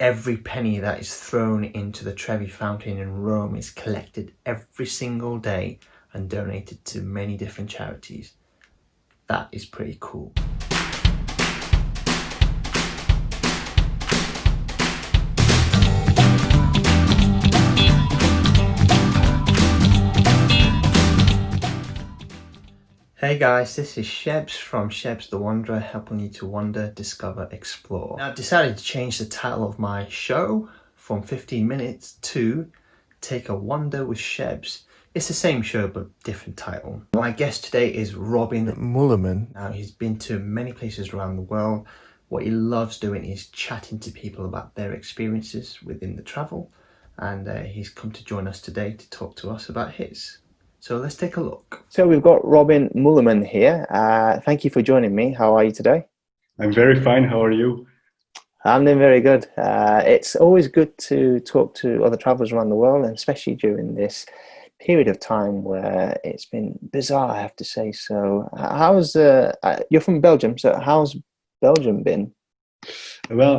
Every penny that is thrown into the Trevi Fountain in Rome is collected every single day and donated to many different charities. That is pretty cool. Hey guys, this is Shebs from Shebs the Wanderer, helping you to wander, discover, explore. Now I've decided to change the title of my show from 15 minutes to Take a Wander with Shebs. It's the same show but different title. My guest today is Robin Meuleman. Now he's been to many places around the world. What he loves doing is chatting to people about their experiences within the travel, and he's come to join us today to talk to us about his. So let's take a look. So we've got Robin Meuleman here. Thank you for joining me. How are you today? I'm very fine. How are you? I'm doing very good. It's always good to talk to other travelers around the world, and especially during this period of time where it's been bizarre, I have to say. So how's you're from Belgium, so how's Belgium been? Well,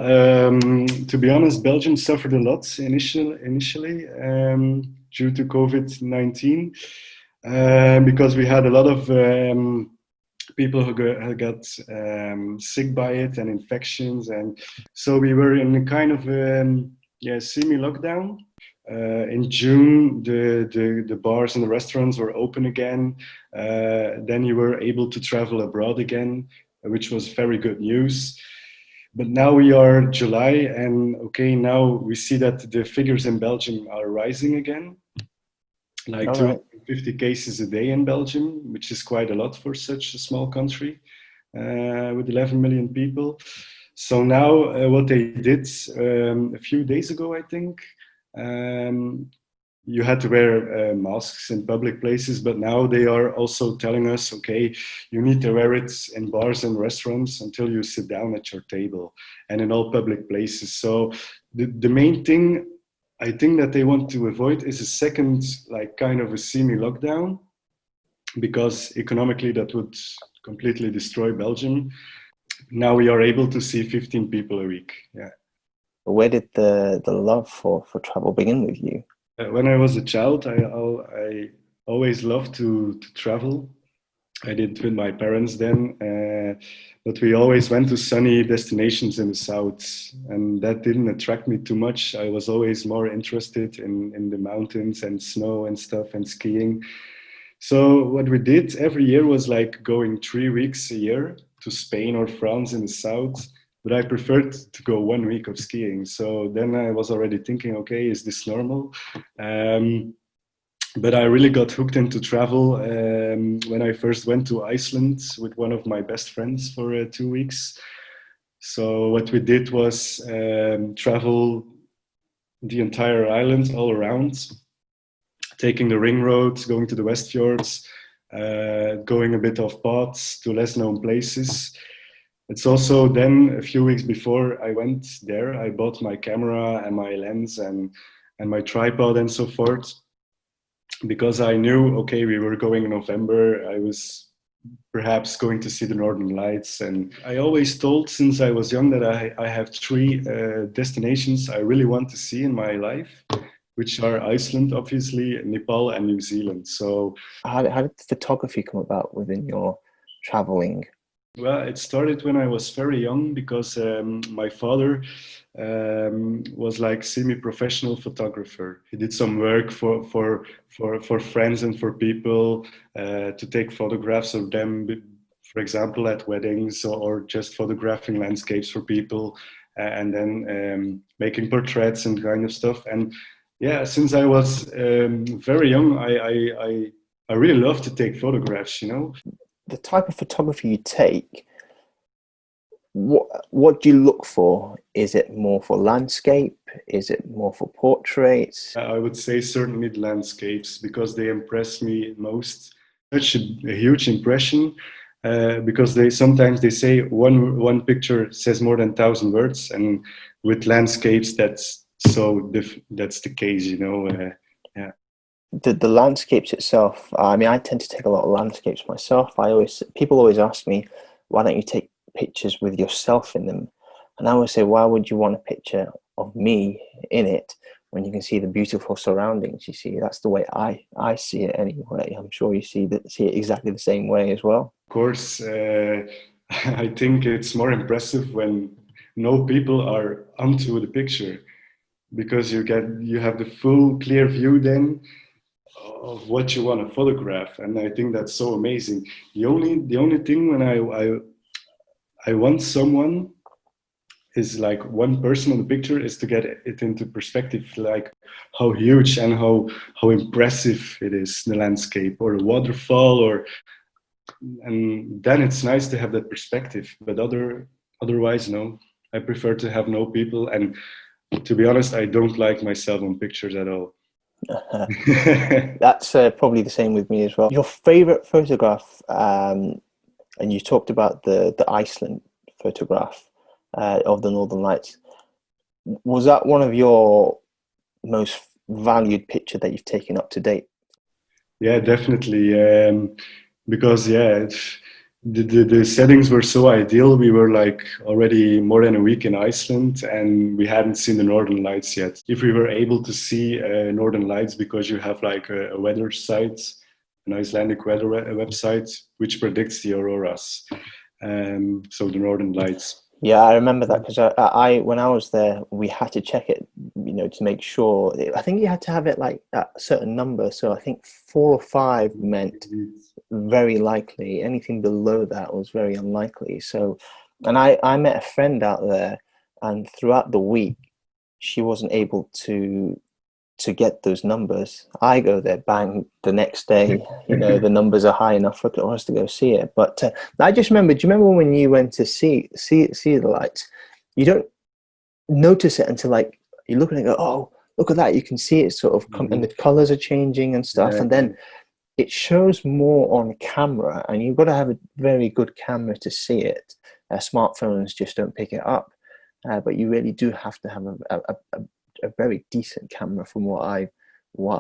to be honest, Belgium suffered a lot initially due to COVID-19 because we had a lot of people who got sick by it and infections, and so we were in a kind of semi-lockdown. In June, the bars and the restaurants were open again. Then you were able to travel abroad again, which was very good news. But now we are July, and okay, now we see that the figures in Belgium are rising again, like 250 cases a day in Belgium, which is quite a lot for such a small country with 11 million people. So now what they did a few days ago, I think, you had to wear masks in public places, but now they are also telling us, okay, you need to wear it in bars and restaurants until you sit down at your table and in all public places. So the main thing I think that they want to avoid is a second, like kind of a semi-lockdown, because economically that would completely destroy Belgium. Now we are able to see 15 people a week. Yeah. Where did the love for travel begin with you? When I was a child, I always loved to travel. I did with my parents then, but we always went to sunny destinations in the south, and that didn't attract me too much. I was always more interested in the mountains and snow and stuff and skiing. So what we did every year was like going 3 weeks a year to Spain or France in the south, but I preferred to go 1 week of skiing. So then I was already thinking, okay, is this normal? But I really got hooked into travel when I first went to Iceland with one of my best friends for 2 weeks. So what we did was travel the entire island all around, taking the ring road, going to the West Fjords, going a bit off paths to less known places. It's also then a few weeks before I went there, I bought my camera and my lens and my tripod and so forth, because I knew, okay, we were going in November. I was perhaps going to see the Northern Lights. And I always told since I was young that I have three destinations I really want to see in my life, which are Iceland, obviously, Nepal and New Zealand. So how did photography come about within your traveling? Well, it started when I was very young because my father was like semi-professional photographer. He did some work for friends and for people to take photographs of them, for example, at weddings or just photographing landscapes for people and then making portraits and kind of stuff. And yeah, since I was very young, I really love to take photographs, you know. The type of photography you take, what do you look for? Is it more for landscape? Is it more for portraits? I would say certainly the landscapes, because they impress me most. Such a huge impression, because they sometimes they say one picture says more than 1,000 words, and with landscapes that's that's the case, you know. Yeah. The landscapes itself, I mean, I tend to take a lot of landscapes myself. People always ask me, why don't you take pictures with yourself in them? And I always say, why would you want a picture of me in it when you can see the beautiful surroundings. You see, that's the way I see it anyway. I'm sure you see it exactly the same way as well. Of course, I think it's more impressive when no people are onto the picture, because you have the full clear view then of what you want to photograph, and I think that's so amazing. The only thing when I want someone is like one person in the picture is to get it into perspective, like how huge and how impressive it is, the landscape or the waterfall, or and then it's nice to have that perspective. But otherwise, no, I prefer to have no people. And to be honest, I don't like myself on pictures at all. That's probably the same with me as well. Your favorite photograph, and you talked about the Iceland photograph of the Northern Lights. Was that one of your most valued picture that you've taken up to date? Yeah, definitely. Because the settings were so ideal. We were like already more than a week in Iceland, and we hadn't seen the Northern Lights yet. If we were able to see Northern Lights, because you have like a weather site, an Icelandic weather website, which predicts the auroras, so the Northern Lights. Yeah, I remember that because I when I was there, we had to check it, to make sure. I think you had to have it like at a certain number. So I think 4 or 5 meant very likely. Anything below that was very unlikely. So, and I met a friend out there, and throughout the week, she wasn't able to get those numbers. I go there, bang, the next day, the numbers are high enough for us to go see it. But I just remember, do you remember when you went to see the lights? You don't notice it until like you look at it and go, oh, look at that. You can see it sort of come, and the colors are changing and stuff. Yeah. And then it shows more on camera, and you've got to have a very good camera to see it. Smartphones just don't pick it up. But you really do have to have a very decent camera, from what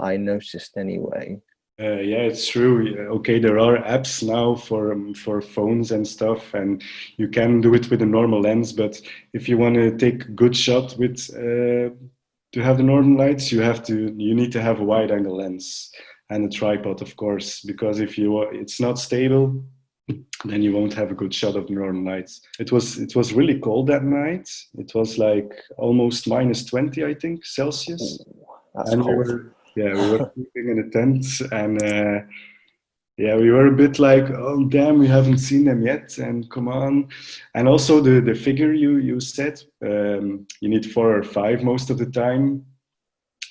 I noticed anyway. Yeah, it's true. Okay, there are apps now for phones and stuff, and you can do it with a normal lens. But if you want to take a good shot with to have the Northern Lights, you need to have a wide angle lens and a tripod, of course, because if it's not stable, then you won't have a good shot of the Northern Lights. It was really cold that night. It was like almost -20, I think, Celsius. Ooh, that's And cold. we were sleeping in a tent, and yeah, we were a bit like, oh damn, we haven't seen them yet, and come on. And also the figure you said, you need 4 or 5 most of the time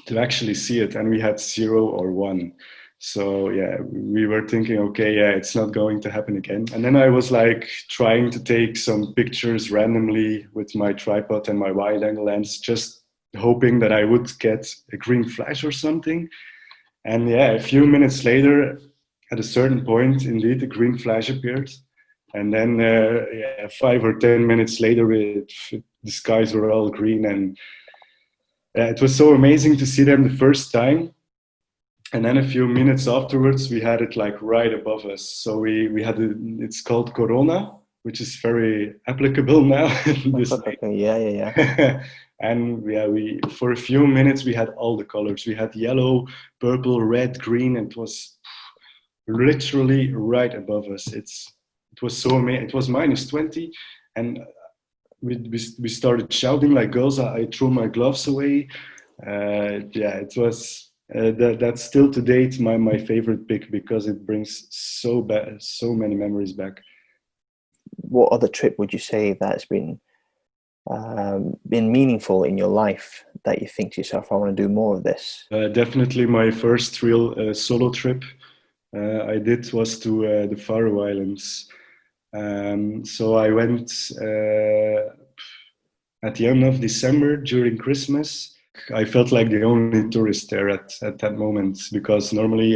to actually see it, and we had 0 or 1. So yeah, we were thinking, okay, yeah, it's not going to happen again. And then I was like trying to take some pictures randomly with my tripod and my wide angle lens, just hoping that I would get a green flash or something. And yeah, a few minutes later, at a certain point, indeed, a green flash appeared. And then 5 or 10 minutes later, the skies were all green, and it was so amazing to see them the first time. And then a few minutes afterwards, we had it like right above us. So we had it's called Corona, which is very applicable now. Okay, yeah. And yeah, we for a few minutes we had all the colors. We had yellow, purple, red, green, and it was literally right above us. It was so amazing. It was -20, and we started shouting like girls. I threw my gloves away. Yeah, it was. That's still to date my favorite pick, because it brings so many memories back. What other trip would you say that's been meaningful in your life, that you think to yourself, I want to do more of this? Definitely my first real solo trip I did was to the Faroe Islands. So I went at the end of December during Christmas. I felt like the only tourist there at that moment, because normally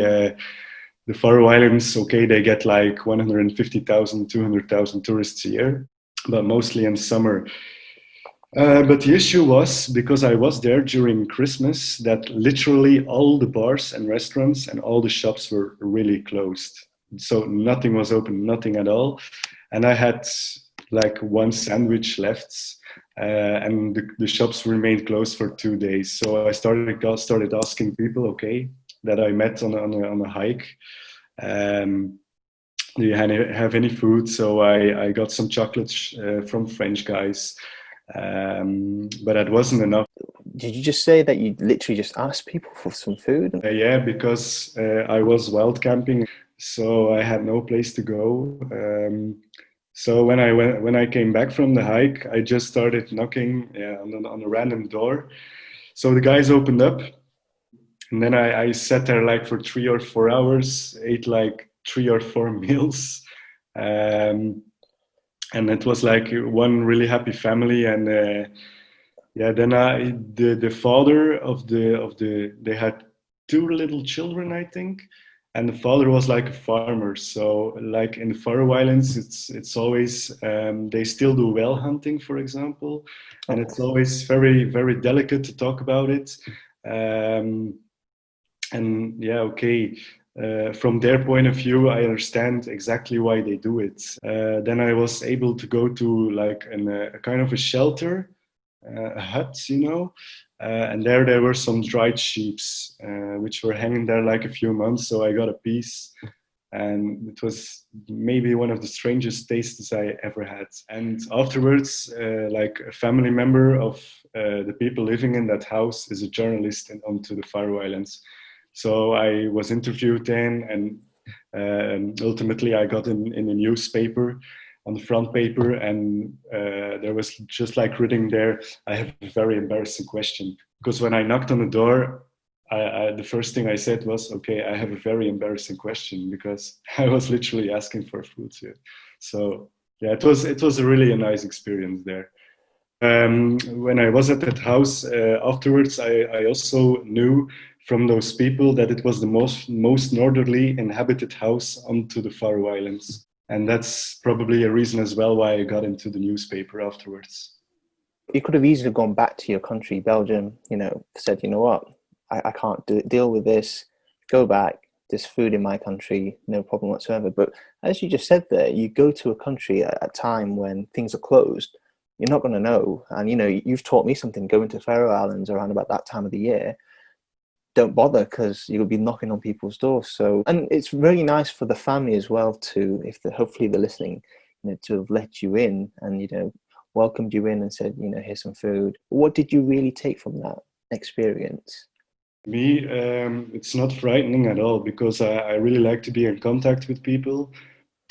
the Faroe Islands, okay, they get like 150,000, 200,000 tourists a year, but mostly in summer. But the issue was, because I was there during Christmas, that literally all the bars and restaurants and all the shops were really closed. So nothing was open, nothing at all. And I had like one sandwich left, and the shops remained closed for 2 days. So I started asking people, okay, that I met on a hike, um, do you have any food? So I got some chocolates from French guys, but that wasn't enough. Did you just say that you literally just asked people for some food? Yeah, because I was wild camping, so I had no place to go. So when I came back from the hike, I just started knocking, yeah, on a random door. So the guys opened up, and then I sat there like for 3 or 4 hours, ate like 3 or 4 meals. Um, and it was like one really happy family. And yeah, then the father of the they had two little children, I think, and the father was like a farmer. So like in the Faroe Islands, it's always they still do whale hunting, for example, and it's always very delicate to talk about it. Um, and yeah, okay. From their point of view, I understand exactly why they do it. Then I was able to go to like a kind of a shelter, a hut, and there were some dried sheeps, which were hanging there like a few months. So I got a piece, and it was maybe one of the strangest tastes I ever had. And afterwards, like a family member of the people living in that house is a journalist onto the Faroe Islands. So I was interviewed then, and ultimately I got in a newspaper on the front paper, and there was just like written there, I have a very embarrassing question. Because when I knocked on the door, the first thing I said was, okay, I have a very embarrassing question, because I was literally asking for food here. So yeah, it was really a nice experience there. When I was at that house afterwards, I also knew from those people that it was the most northerly inhabited house onto the Faroe Islands, and that's probably a reason as well why I got into the newspaper afterwards. You could have easily gone back to your country, Belgium, said, you know what, I can't deal with this, go back, there's food in my country, no problem whatsoever. But as you just said there, you go to a country at a time when things are closed, you're not going to know. And, you've taught me something, going to Faroe Islands around about that time of the year, don't bother, because you'll be knocking on people's doors. So, and it's really nice for the family as well to, if hopefully they're listening, to have let you in and welcomed you in and said, here's some food. What did you really take from that experience? Me, it's not frightening at all, because I really like to be in contact with people,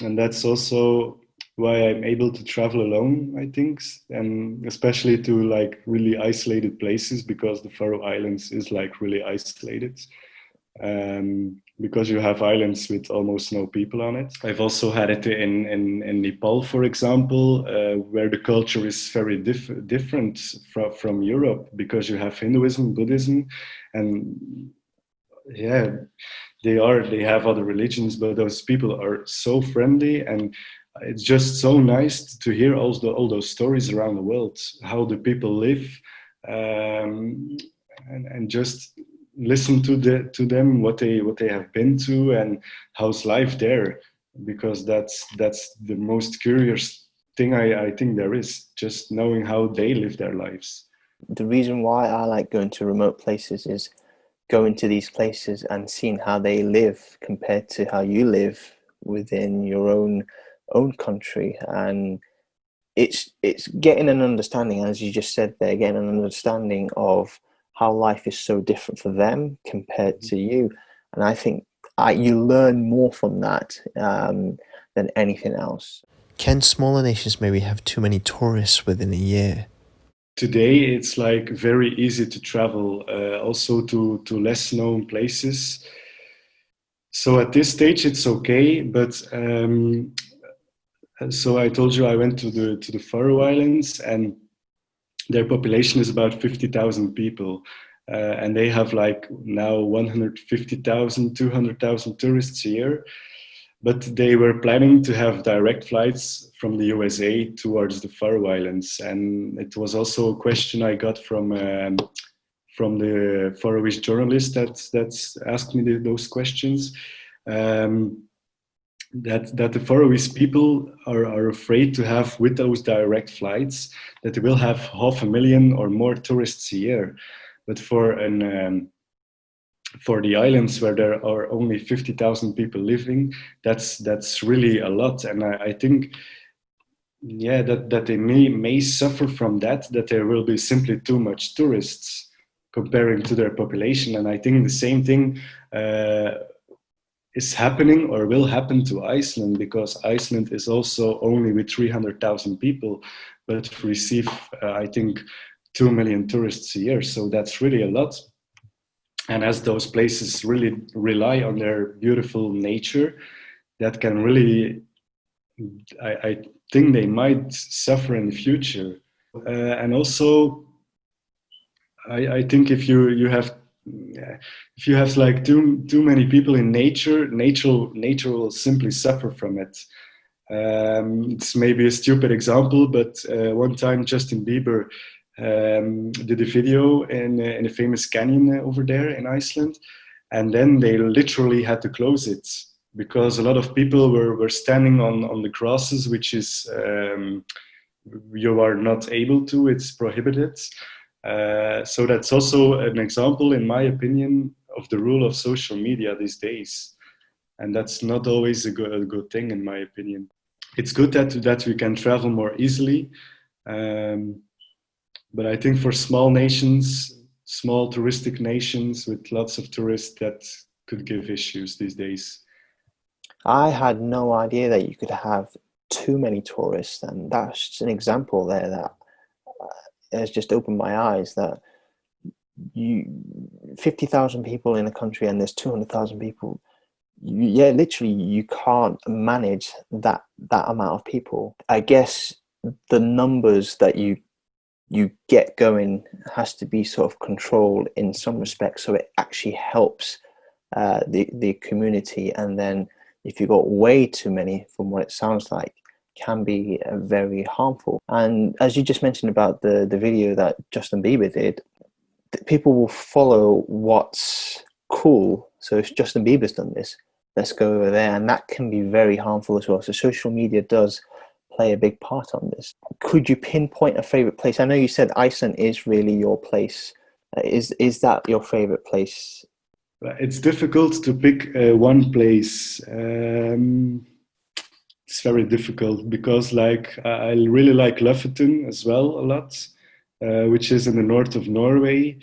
and that's also why I'm able to travel alone, I think, and especially to like really isolated places, because the Faroe Islands is like really isolated. Because you have islands with almost no people on it. I've also had it in Nepal, for example, where the culture is very different from Europe, because you have Hinduism, Buddhism, and yeah, they have other religions, but those people are so friendly, and it's just so nice to hear all those stories around the world, how the people live, and just listen to them, what they have been to, and how's life there, because that's the most curious thing I think there is, just knowing how they live their lives. The reason why I like going to remote places is going to these places and seeing how they live compared to how you live within your own country. And it's getting an understanding, as you just said there, getting an understanding of how life is so different for them compared to you. And I think you learn more from that than anything else. Can smaller nations maybe have too many tourists within a year? Today it's like very easy to travel, also to less known places. So at this stage it's okay, but so I told you I went to the Faroe Islands, and their population is about 50,000 people. And they have like now 150,000, 200,000 tourists a year. But they were planning to have direct flights from the USA towards the Faroe Islands. And it was also a question I got from the Faroese journalist that's asked me those questions. Um, that the Faroese people are afraid to have, with those direct flights, that they will have 500,000 or more tourists a year. But for the islands where there are only 50,000 people living, that's really a lot. And I think, yeah, that they may suffer from that there will be simply too much tourists comparing to their population. And I think the same thing is happening or will happen to Iceland, because Iceland is also only with 300,000 people, but receive, I think, 2 million tourists a year. So that's really a lot. And as those places really rely on their beautiful nature, that can really, I think they might suffer in the future. And also, I think if you have like too many people in nature will simply suffer from it. It's maybe a stupid example, but one time Justin Bieber did a video in a famous canyon over there in Iceland, and then they literally had to close it because a lot of people were standing on the crosses, which is you are not able to, it's prohibited. So that's also an example, in my opinion, of the rule of social media these days. And that's not always a good thing, in my opinion. It's good that we can travel more easily. Um, but I think for small nations, small touristic nations with lots of tourists, that could give issues these days. I had no idea that you could have too many tourists, and that's just an example there that has just opened my eyes. That you 50,000 people in a country and there's 200,000 people. Yeah, literally, you can't manage that amount of people. I guess the numbers that you get going has to be sort of controlled in some respects, so it actually helps the community. And then if you got way too many, from what it sounds like, can be very harmful. And as you just mentioned about the video that Justin Bieber did, people will follow what's cool. So if Justin Bieber's done this, let's go over there, and that can be very harmful as well. So social media does play a big part on this. Could you pinpoint a favorite place? I know you said Iceland is really your place. Is that your favorite place? It's difficult to pick one place. It's very difficult because, like, I really like Lofoten as well a lot, which is in the north of Norway.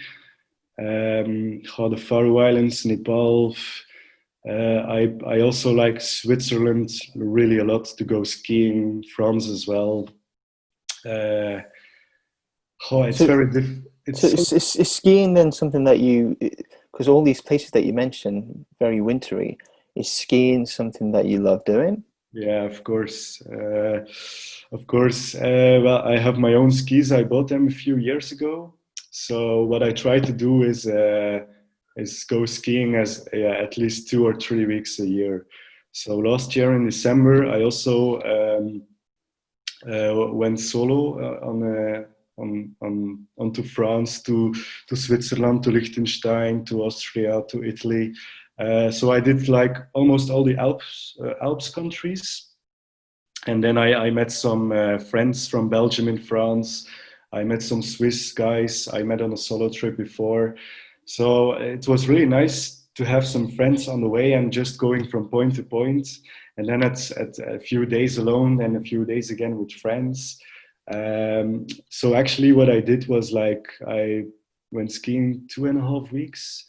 The Faroe Islands, Nepal. I also like Switzerland really a lot to go skiing. France as well. It's So, very so it's so is skiing then something that you, because all these places that you mentioned, very wintry, is skiing something that you love doing? Yeah, of course. Of course. Well, I have my own skis. I bought them a few years ago. So what I try to do is go skiing as at least 2 or 3 weeks a year. So last year in December, I also went solo onto France, to Switzerland, to Liechtenstein, to Austria, to Italy. So I did like almost all the Alps countries, and then I met some friends from Belgium and France. I met some Swiss guys I met on a solo trip before. So it was really nice to have some friends on the way and just going from point to point. And then at a few days alone and a few days again with friends. So actually, what I did was like I went skiing 2.5 weeks,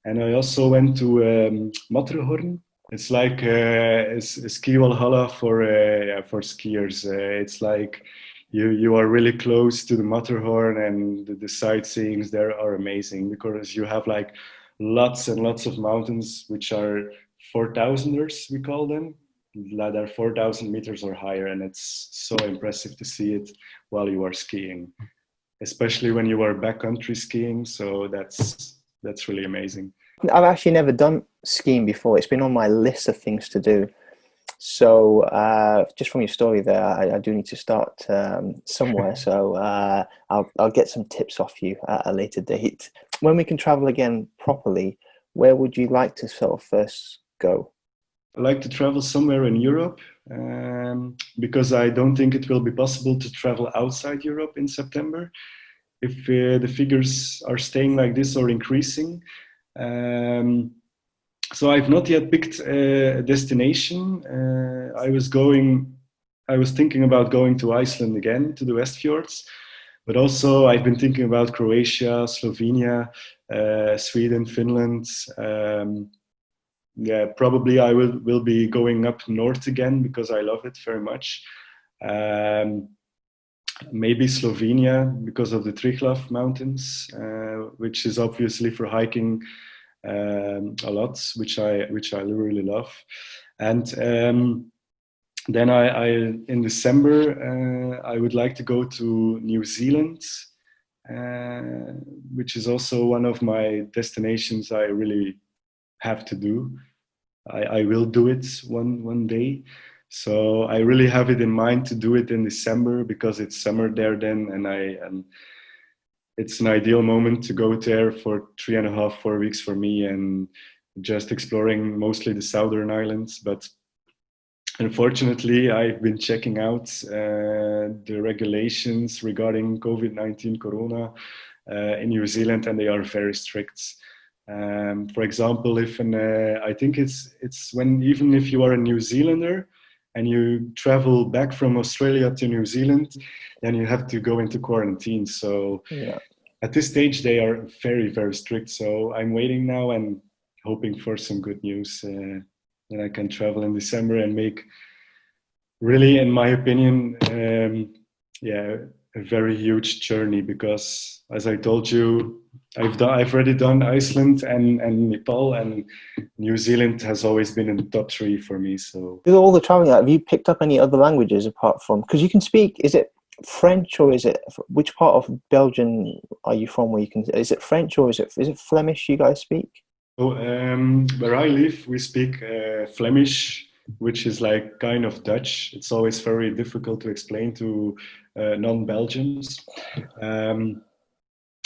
and I also went to Matterhorn. It's like a ski valhalla for skiers. It's like you are really close to the Matterhorn, and the sightseeings there are amazing because you have like lots and lots of mountains which are 4,000ers, we call them, that are 4,000 meters or higher, and it's so impressive to see it while you are skiing, especially when you are backcountry skiing. So that's really amazing. I've actually never done skiing before. It's been on my list of things to do. So just from your story there, I do need to start somewhere. So I'll get some tips off you at a later date. When we can travel again properly, where would you like to sort of first go? I like to travel somewhere in Europe because I don't think it will be possible to travel outside Europe in September if the figures are staying like this or increasing. Um, so I've not yet picked a destination. I was thinking about going to Iceland again, to the West Fjords, but also I've been thinking about Croatia, Slovenia, Sweden, Finland. Yeah, probably I will be going up north again because I love it very much. Um, Maybe Slovenia because of the Triglav Mountains, which is obviously for hiking a lot, which I really love. And then I in December I would like to go to New Zealand, which is also one of my destinations I really have to do. I will do it one day. So I really have it in mind to do it in December because it's summer there then, and it's an ideal moment to go there for 3.5, 4 weeks for me and just exploring mostly the southern islands. But unfortunately, I've been checking out the regulations regarding COVID-19 Corona in New Zealand, and they are very strict. For example, if I think it's when even if you are a New Zealander and you travel back from Australia to New Zealand, then you have to go into quarantine. So Yeah. at this stage, they are very, very strict. So I'm waiting now and hoping for some good news that I can travel in December and make really, in my opinion, yeah, a very huge journey because, as I told you, I've already done Iceland and Nepal, and New Zealand has always been in the top 3 for me. So With all the traveling, have you picked up any other languages apart from, because you can speak, is it French or is it, which part of Belgium are you from where you can, is it French or is it Flemish you guys speak? so, where I live, we speak Flemish, which is like kind of Dutch. It's always very difficult to explain to non-Belgians.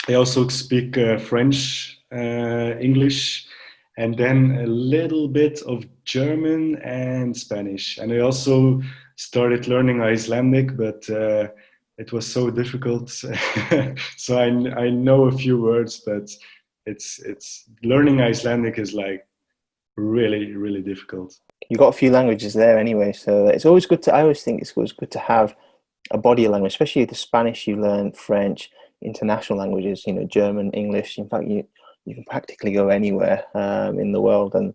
I also speak French, English, and then a little bit of German and Spanish. And I also started learning Icelandic, but it was so difficult. So I know a few words, but it's learning Icelandic is like really, really difficult. You got a few languages there anyway, so it's always good to, I always think it's always good to have a body of language, especially the Spanish you learn, French, international languages, German, English. In fact, you can practically go anywhere in the world and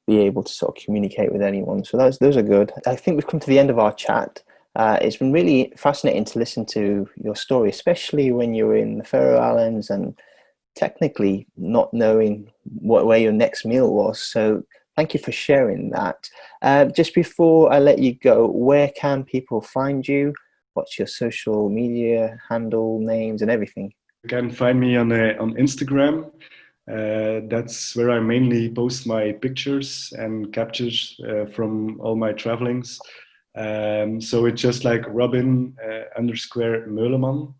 be able to sort of communicate with anyone. So those are good. I think we've come to the end of our chat. It's been really fascinating to listen to your story, especially when you're in the Faroe Islands and technically not knowing where your next meal was. So thank you for sharing that. Just before I let you go, where can people find you? What's your social media handle, names, and everything? You can find me on Instagram. That's where I mainly post my pictures and captures from all my travelings. So it's just like Robin underscore Meuleman,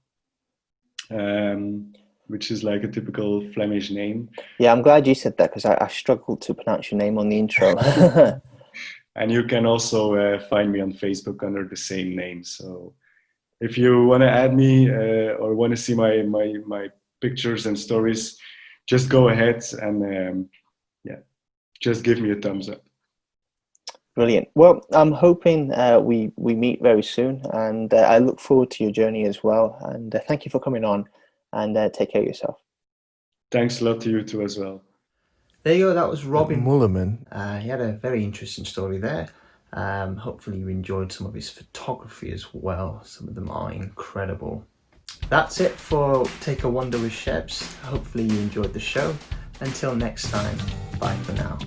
which is like a typical Flemish name. Yeah, I'm glad you said that because I struggled to pronounce your name on the intro. And you can also find me on Facebook under the same name. So if you want to add me or want to see my pictures and stories, just go ahead and yeah, just give me a thumbs up. Brilliant. Well, I'm hoping we meet very soon, and I look forward to your journey as well. And thank you for coming on, and take care of yourself. Thanks a lot to you too as well. There you go. That was Robin Meuleman. He had a very interesting story there. Hopefully you enjoyed some of his photography as well. Some of them are incredible. That's it for Take a Wander with Shebs. Hopefully you enjoyed the show. Until next time, bye for now.